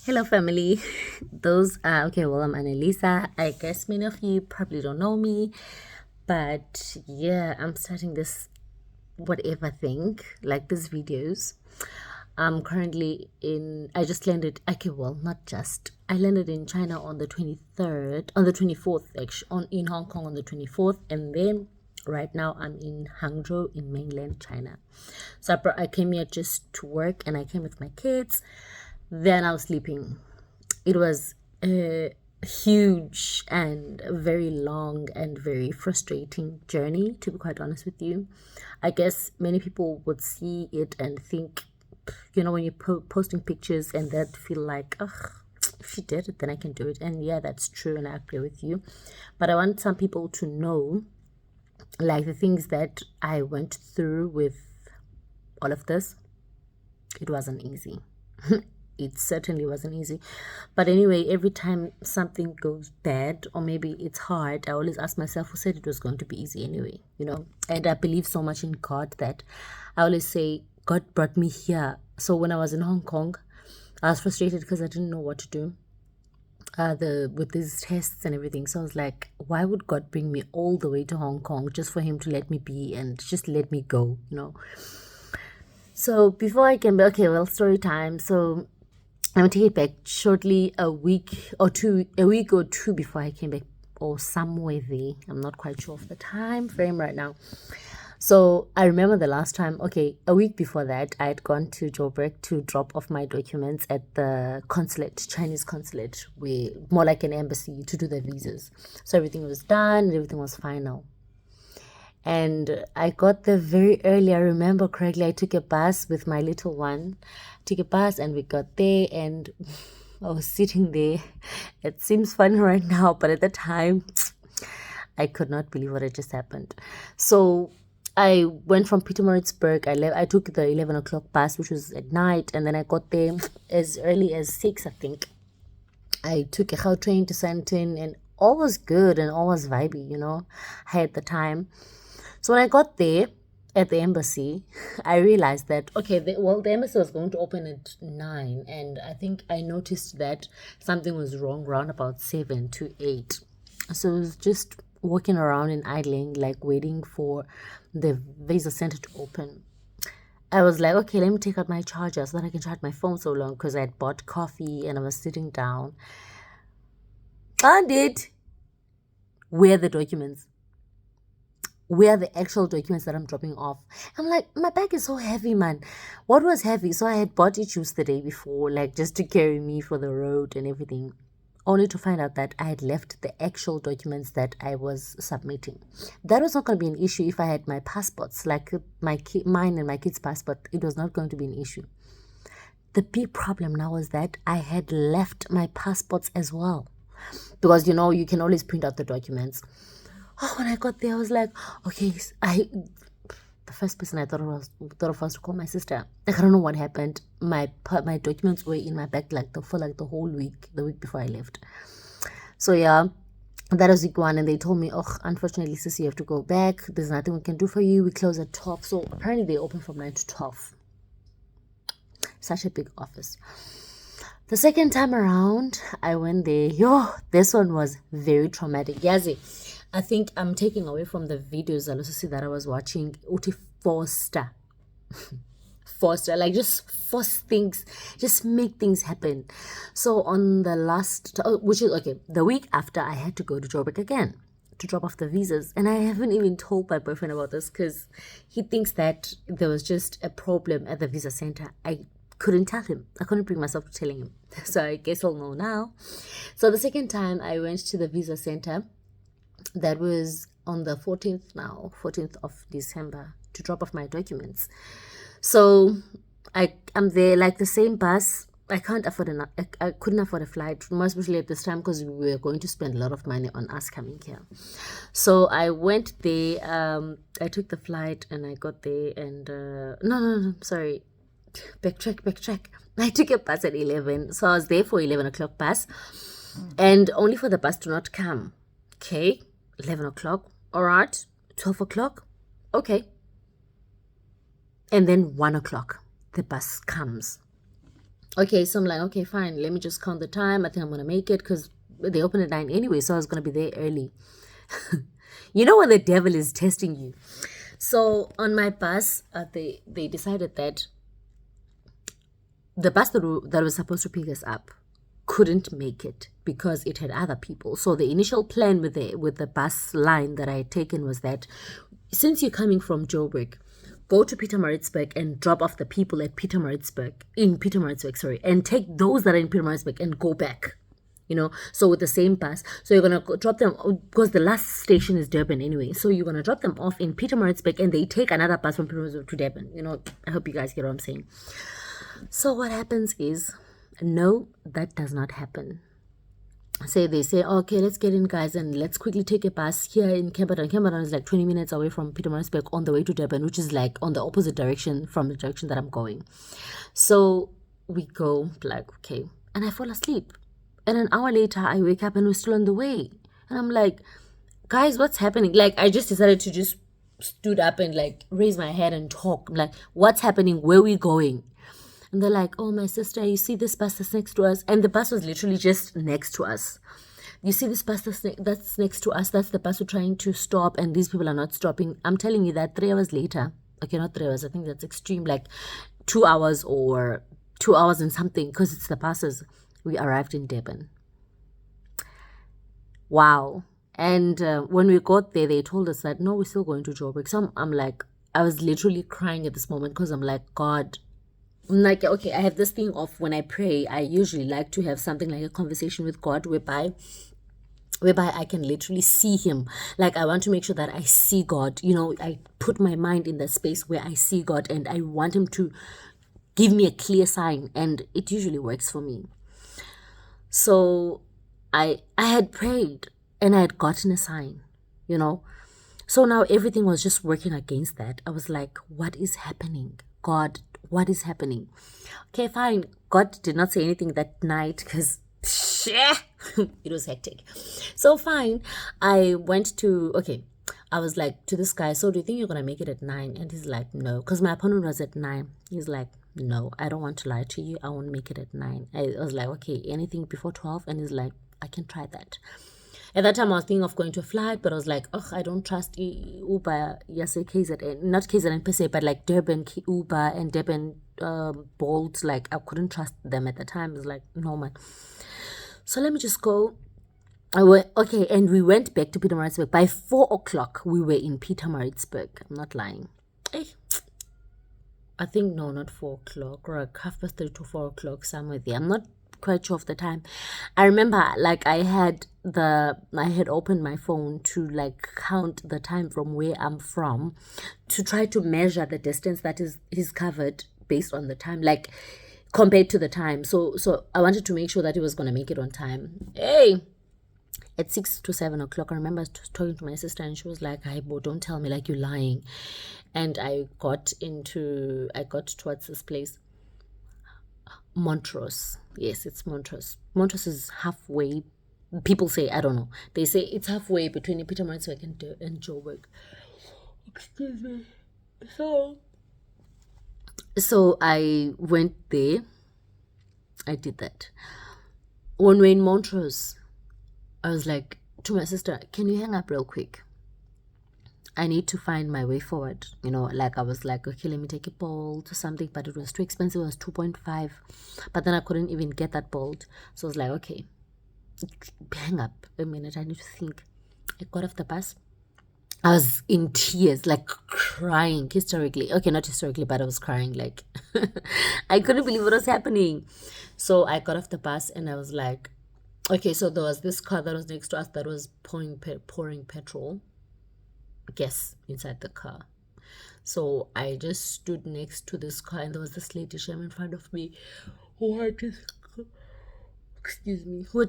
Hello, family. Those are okay. Well, I'm Annalisa. I guess many of you probably don't know me, but yeah, I'm starting this whatever thing like these videos. I'm currently in. I just landed. Okay, well, not just. I landed in China on the 23rd, on the 24th, actually, in Hong Kong on the 24th, and then right now I'm in Hangzhou in mainland China. So I came here just to work, and I came with my kids. Then I was sleeping. It was a huge and very long and very frustrating journey, to be quite honest with you. I guess many people would see it and think, when you're posting pictures and that feel like, ugh, if she did it, then I can do it. And yeah, that's true, and I agree with you. But I want some people to know, like, the things that I went through with all of this. It wasn't easy. It certainly wasn't easy. But anyway, every time something goes bad or maybe it's hard, I always ask myself, who said it was going to be easy anyway, And I believe so much in God that I always say, God brought me here. So when I was in Hong Kong, I was frustrated because I didn't know what to do with these tests and everything. So I was like, why would God bring me all the way to Hong Kong just for him to let me be and just let me go, So before I came back, okay, well, story time. So I'm gonna take it back shortly, a week or two before I came back, or somewhere there. I'm not quite sure of the time frame right now. So I remember the last time, a week before that, I had gone to Joburg to drop off my documents at the consulate, Chinese consulate, where more like an embassy, to do the visas. So everything was done, and everything was fine now. And I got there very early. I remember correctly, I took a bus with my little one. Took a bus and we got there, and I was sitting there. It seems funny right now, but at the time, I could not believe what had just happened. So I went from Pietermaritzburg. I took the 11 o'clock bus, which was at night, and then I got there as early as 6, I think. I took a Gautrain to Sandton, and all was good and all was vibey, I had the time. So when I got there at the embassy, I realized that, the embassy was going to open at 9, and I think I noticed that something was wrong around about 7 to 8. So I was just walking around and idling, like waiting for the visa center to open. I was like, okay, let me take out my charger so that I can charge my phone so long, because I had bought coffee and I was sitting down. And where are the documents? Where are the actual documents that I'm dropping off? I'm like, my bag is so heavy, man. What was heavy? So I had bought issues the day before, like just to carry me for the road and everything, only to find out that I had left the actual documents that I was submitting. That was not going to be an issue if I had my passports, like mine and my kid's passport. It was not going to be an issue. The big problem now was that I had left my passports as well, because you can always print out the documents. When I got there, I was like, okay, the first person I thought of was to call my sister. Like, I don't know what happened. My documents were in my bag for the whole week, the week before I left. So yeah, that was week 1, and they told me, unfortunately, sis, you have to go back. There's nothing we can do for you. We close at 12. So apparently they open from 9 to 12. Such a big office. The second time around, I went there. This one was very traumatic. Yazi, I think I'm taking away from the videos that I was watching. Uti Forster, like, just force things, just make things happen. So on the last, which is the week after, I had to go to Joburg again to drop off the visas, and I haven't even told my boyfriend about this because he thinks that there was just a problem at the visa center. I couldn't tell him. I couldn't bring myself to telling him. So I guess I'll know now. So the second time I went to the visa center, that was on the 14th of December, to drop off my documents. So I'm there, like the same bus. I couldn't afford a flight, more especially at this time, because we were going to spend a lot of money on us coming here. So I went there. I took the flight and I got there, and no, sorry. Backtrack. I took a bus at 11, so I was there for 11 o'clock bus, and only for the bus to not come. Okay, 11 o'clock, all right, 12 o'clock, okay, and then 1 o'clock, the bus comes. Okay, so I'm like, okay, fine. Let me just count the time. I think I'm gonna make it because they open at 9 anyway, so I was gonna be there early. You know when the devil is testing you. So on my bus, they decided that the bus that was supposed to pick us up couldn't make it because it had other people. So the initial plan with the bus line that I had taken was that since you're coming from Joburg, go to Pietermaritzburg and drop off the people at Pietermaritzburg, sorry, and take those that are in Pietermaritzburg and go back. So with the same bus. So you're going to drop them, because the last station is Durban anyway. So you're going to drop them off in Pietermaritzburg and they take another bus from Pietermaritzburg to Durban. I hope you guys get what I'm saying. So what happens is, no, that does not happen. They say, okay, let's get in, guys, and let's quickly take a bus here in Camperdown. Camperdown is like 20 minutes away from Pietermaritzburg on the way to Durban, which is like on the opposite direction from the direction that I'm going. So we go, like, okay, and I fall asleep. And an hour later, I wake up and we're still on the way. And I'm like, guys, what's happening? Like, I just decided to just stood up and like raise my head and talk. I'm like, what's happening? Where are we going? And they're like, oh, my sister, you see this bus that's next to us? And the bus was literally just next to us. You see this bus that's next to us? That's the bus we're trying to stop, and these people are not stopping. I'm telling you that 3 hours later, okay, not 3 hours, I think that's extreme, like 2 hours or 2 hours and something, because it's the buses, we arrived in Durban. Wow. And when we got there, they told us that, no, we're still going to Joburg. So I'm like, I was literally crying at this moment because I'm like, God, I'm like, okay, I have this thing of when I pray, I usually like to have something like a conversation with God whereby I can literally see him. Like, I want to make sure that I see God. I put my mind in the space where I see God and I want him to give me a clear sign, and it usually works for me. So I had prayed and I had gotten a sign, So now everything was just working against that. I was like, what is happening? God, what is happening? Okay, fine. God did not say anything that night because it was hectic. So fine. I was like to this guy, so do you think you're going to make it at 9? And he's like, no, because my appointment was at 9. He's like, no, I don't want to lie to you. I won't make it at 9. I was like, okay, anything before 12? And he's like, I can try that. At that time, I was thinking of going to a flight, but I was like, I don't trust Uber, KZN, not KZN per se, but like Durban Uber and Durban Bolt. Like, I couldn't trust them at the time. It was like, no, man. So let me just go. And we went back to Pietermaritzburg. By 4 o'clock, we were in Pietermaritzburg. I'm not lying. I think, no, not 4 o'clock, or like 3:30 to 4 o'clock, somewhere there. I'm not quite sure of the time. I remember, like, I had opened my phone to like count the time from where I'm from to try to measure the distance that is covered based on the time, like compared to the time. So I wanted to make sure that he was gonna make it on time. At 6 to 7 o'clock, I remember talking to my sister, and she was like, "Hi, Bo, don't tell me like you're lying." And I got towards this place, Montrose. Yes, it's Montrose. Montrose is halfway. People say, I don't know. They say it's halfway between Pietermaritzburg and Joburg. Excuse me. So I went there. I did that. When we're in Montrose, I was like to my sister, can you hang up real quick? I need to find my way forward. Like I was like, okay, let me take a Bolt or something, but it was too expensive. It was 2.5. But then I couldn't even get that Bolt. So I was like, okay, hang up a minute. I need to think. I got off the bus. I was in tears, like crying hysterically. Okay, not hysterically, but I was crying. Like, I couldn't believe what was happening. So I got off the bus and I was like, okay, so there was this car that was next to us that was pouring petrol, gas inside the car. So I just stood next to this car, and there was this lady in front of me who had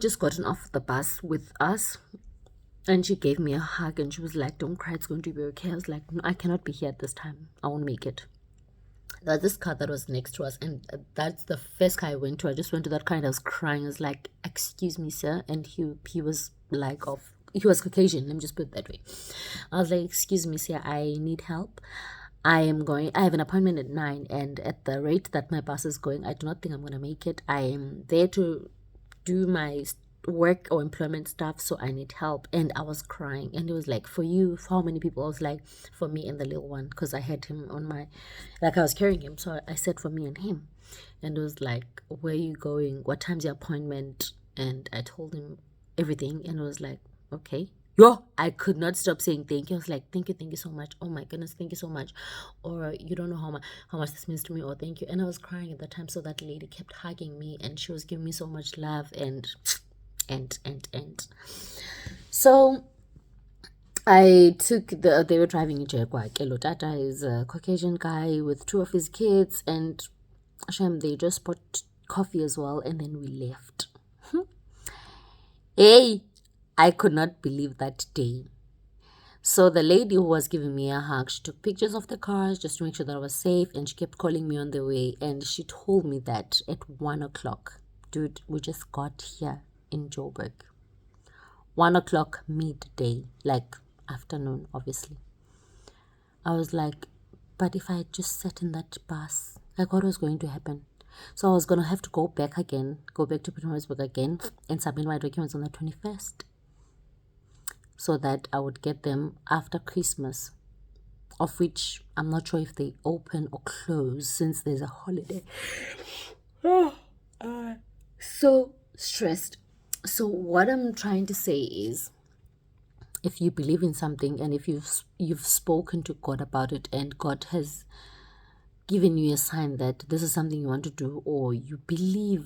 just gotten off the bus with us. And she gave me a hug and she was like, don't cry, it's going to be okay. I was like, no, I cannot be here at this time. I won't make it. There was this car that was next to us, and that's the first car I went to. I just went to that car and I was crying. I was like, excuse me, sir. And he was like, he was Caucasian, let me just put it that way. I was like, excuse me, sir, I need help. I have an appointment at 9, and at the rate that my bus is going, I do not think I'm going to make it. I am there to do my work or employment stuff, so I need help. And I was crying, and it was like, for you, for how many people? I was like, for me and the little one, because I had him on my, like, I was carrying him, so I said for me and him. And it was like, where are you going? What time's your appointment? And I told him everything, and it was like, okay. Yo, I could not stop saying thank you. I was like, thank you so much. Oh my goodness, thank you so much. Or you don't know how much this means to me, or thank you. And I was crying at the time, so that lady kept hugging me, and she was giving me so much love, and so I took they were driving in Jaguar. Tata is a Caucasian guy with 2 of his kids, and Shem, they just bought coffee as well, and then we left. Hey, I could not believe that day. So the lady who was giving me a hug, she took pictures of the cars just to make sure that I was safe, and she kept calling me on the way, and she told me that at 1 o'clock, dude, we just got here in Joburg. 1 o'clock midday, like afternoon, obviously. I was like, but if I just sat in that bus, like what was going to happen? So I was going to have to go back to Pietermaritzburg again and submit my documents on the 21st. So that I would get them after Christmas, of which I'm not sure if they open or close since there's a holiday. So stressed. So what I'm trying to say is, if you believe in something, and if you've spoken to God about it, and God has given you a sign that this is something you want to do, or you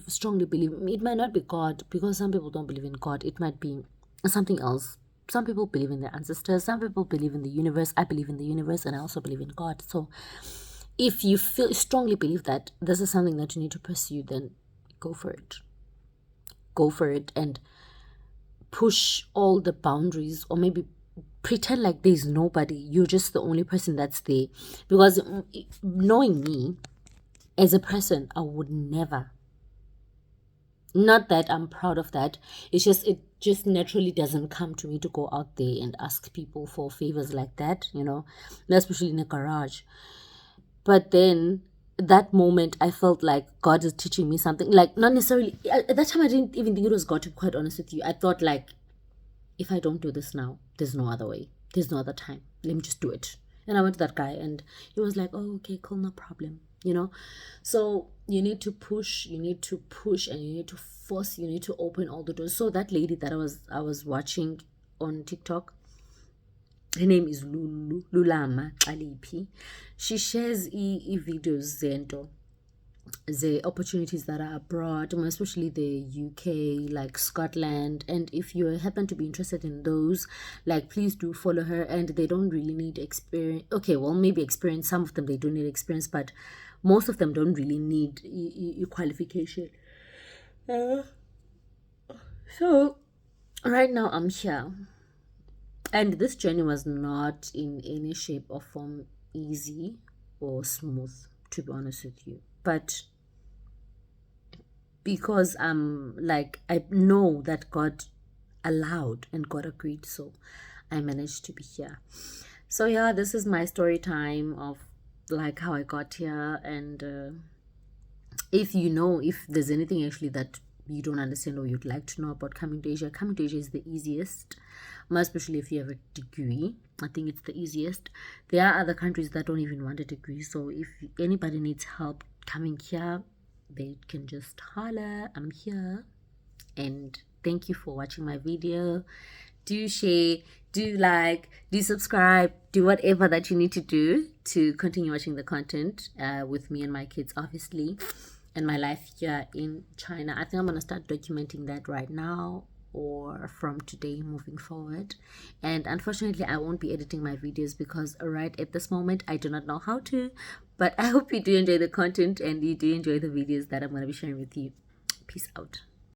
strongly believe, it might not be God, because some people don't believe in God. It might be something else. Some people believe in their ancestors. Some people believe in the universe. I believe in the universe, and I also believe in God. So if you strongly believe that this is something that you need to pursue, then go for it. Go for it and push all the boundaries, or maybe pretend like there's nobody. You're just the only person that's there. Because knowing me as a person, I would never. Not that I'm proud of that. It just naturally doesn't come to me to go out there and ask people for favors like that, especially in a garage. But then that moment, I felt like God is teaching me something. Like, not necessarily, at that time, I didn't even think it was God, to be quite honest with you. I thought, like, if I don't do this now, there's no other way. There's no other time. Let me just do it. And I went to that guy, and he was like, oh, okay, cool, no problem. So you need to push, and you need to force, you need to open all the doors. So that lady that I was watching on TikTok, her name is Lulama Alipi. She shares videos zento, the opportunities that are abroad, especially the UK, like Scotland. And if you happen to be interested in those, like, please do follow her. And they don't really need experience. Okay, well, maybe experience. Some of them, they do need experience, but most of them don't really need qualification. So right now I'm here, and this journey was not in any shape or form easy or smooth, to be honest with you. But because I know that God allowed and God agreed, so I managed to be here. So yeah, this is my story time of like how I got here. And if there's anything actually that you don't understand or you'd like to know about coming to Asia is the easiest, especially if you have a degree. I think it's the easiest. There are other countries that don't even want a degree, so if anybody needs help coming here, they can just holler. I'm here. And thank you for watching my video. Do share, do like, do subscribe, do whatever that you need to do to continue watching the content with me and my kids, obviously, and my life here in China. I think I'm going to start documenting that right now, or from today moving forward. And unfortunately, I won't be editing my videos because right at this moment, I do not know how to. But I hope you do enjoy the content and you do enjoy the videos that I'm going to be sharing with you. Peace out.